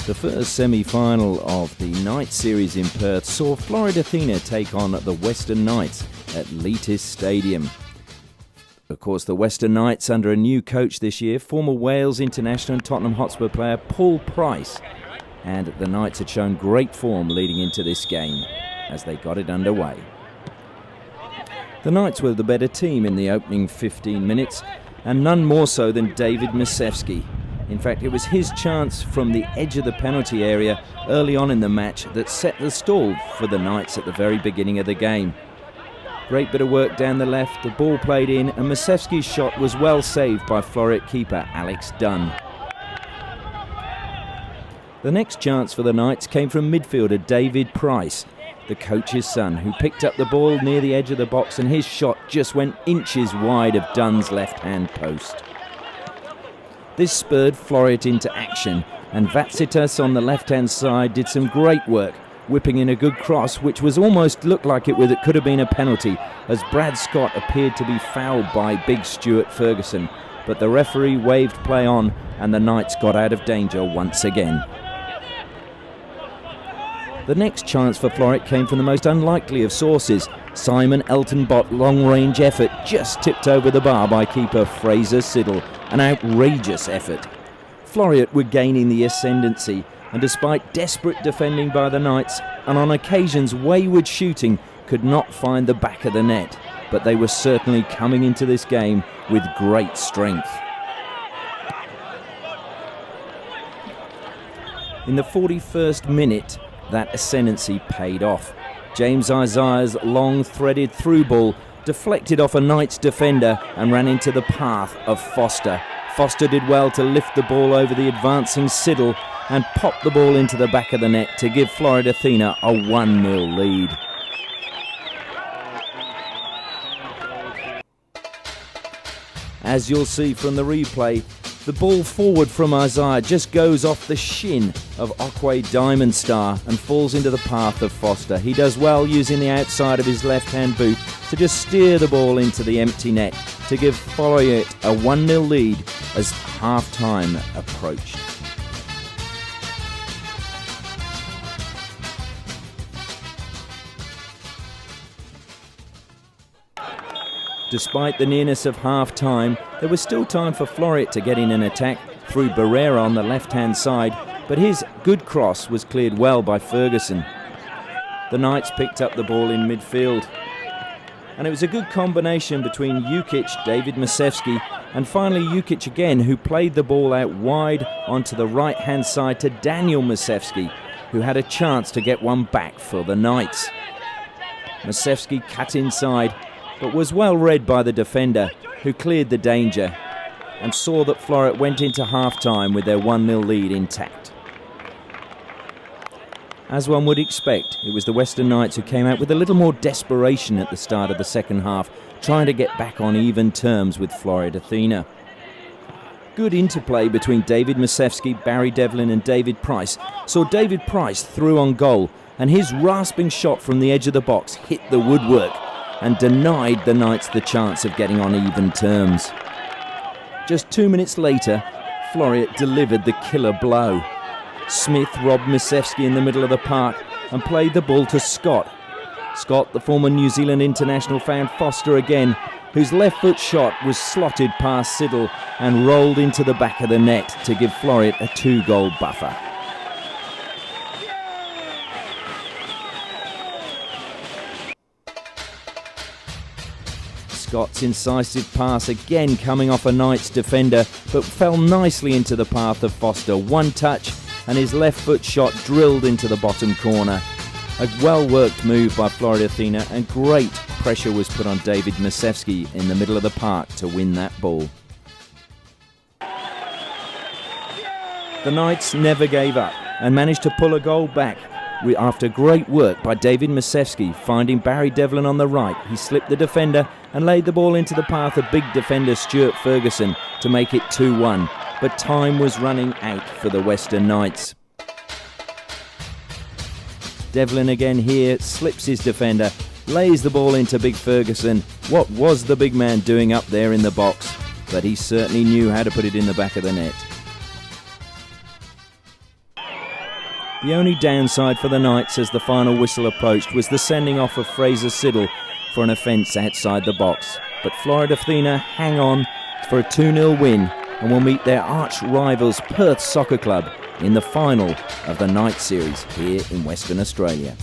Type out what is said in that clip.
The first semi-final of the night series in Perth saw Floreat Athena take on the Western Knights at Leatis Stadium. Of course, the Western Knights under a new coach this year, former Wales international and Tottenham Hotspur player Paul Price. And the Knights had shown great form leading into this game as they got it underway. The Knights were the better team in the opening 15 minutes, and none more so than David Masevski. In fact, it was his chance from the edge of the penalty area early on in the match that set the stall for the Knights at the very beginning of the game. Great bit of work down the left, the ball played in, and Masevski's shot was well saved by Floreat keeper Alex Dunn. The next chance for the Knights came from midfielder David Price, the coach's son, who picked up the ball near the edge of the box, and his shot just went inches wide of Dunn's left-hand post. This spurred Floreat into action, and Vatsitas on the left-hand side did some great work, whipping in a good cross, which was almost looked like it could have been a penalty, as Brad Scott appeared to be fouled by big Stuart Ferguson. But the referee waved play on, and the Knights got out of danger once again. The next chance for Floreat came from the most unlikely of sources. Simon Elton-Bott long-range effort just tipped over the bar by keeper Fraser Siddle. An outrageous effort. Floreat were gaining the ascendancy, and despite desperate defending by the Knights and on occasions wayward shooting, could not find the back of the net. But they were certainly coming into this game with great strength. In the 41st minute, that ascendancy paid off. James Isaiah's long threaded through ball deflected off a Knights defender and ran into the path of Foster. Foster did well to lift the ball over the advancing Siddle and pop the ball into the back of the net to give Floreat Athena a 1-0 lead. As you'll see from the replay, the ball forward from Isaiah just goes off the shin of Okwe Diamond Star and falls into the path of Foster. He does well using the outside of his left-hand boot to just steer the ball into the empty net to give Floreat a 1-0 lead as half-time approached. Despite the nearness of half-time, there was still time for Floreat to get in an attack through Barrera on the left-hand side, but his good cross was cleared well by Ferguson. The Knights picked up the ball in midfield, and it was a good combination between Jukic, David Masevski, and finally Jukic again, who played the ball out wide onto the right-hand side to Daniel Masevski, who had a chance to get one back for the Knights. Masevski cut inside, but was well read by the defender, who cleared the danger and saw that Floreat went into half-time with their 1-0 lead intact. As one would expect, it was the Western Knights who came out with a little more desperation at the start of the second half, trying to get back on even terms with Floreat Athena. Good interplay between David Masevski, Barry Devlin and David Price saw David Price through on goal, and his rasping shot from the edge of the box hit the woodwork and denied the Knights the chance of getting on even terms. Just 2 minutes later, Floreat delivered the killer blow. Smith robbed Masevski in the middle of the park and played the ball to Scott. Scott, the former New Zealand international, found Foster again, whose left foot shot was slotted past Siddle and rolled into the back of the net to give Floreat a 2-goal buffer. Scott's incisive pass again coming off a Knights defender, but fell nicely into the path of Foster. One touch and his left foot shot drilled into the bottom corner. A well-worked move by Floreat Athena, and great pressure was put on David Masevski in the middle of the park to win that ball. The Knights never gave up and managed to pull a goal back. After great work by David Masevski, finding Barry Devlin on the right, he slipped the defender and laid the ball into the path of big defender Stuart Ferguson to make it 2-1. But time was running out for the Western Knights. Devlin again here slips his defender, lays the ball into big Ferguson. What was the big man doing up there in the box? But he certainly knew how to put it in the back of the net. The only downside for the Knights as the final whistle approached was the sending off of Fraser Siddle for an offence outside the box. But Floreat Athena hang on for a 2-0 win and will meet their arch rivals Perth Soccer Club in the final of the Night Series here in Western Australia.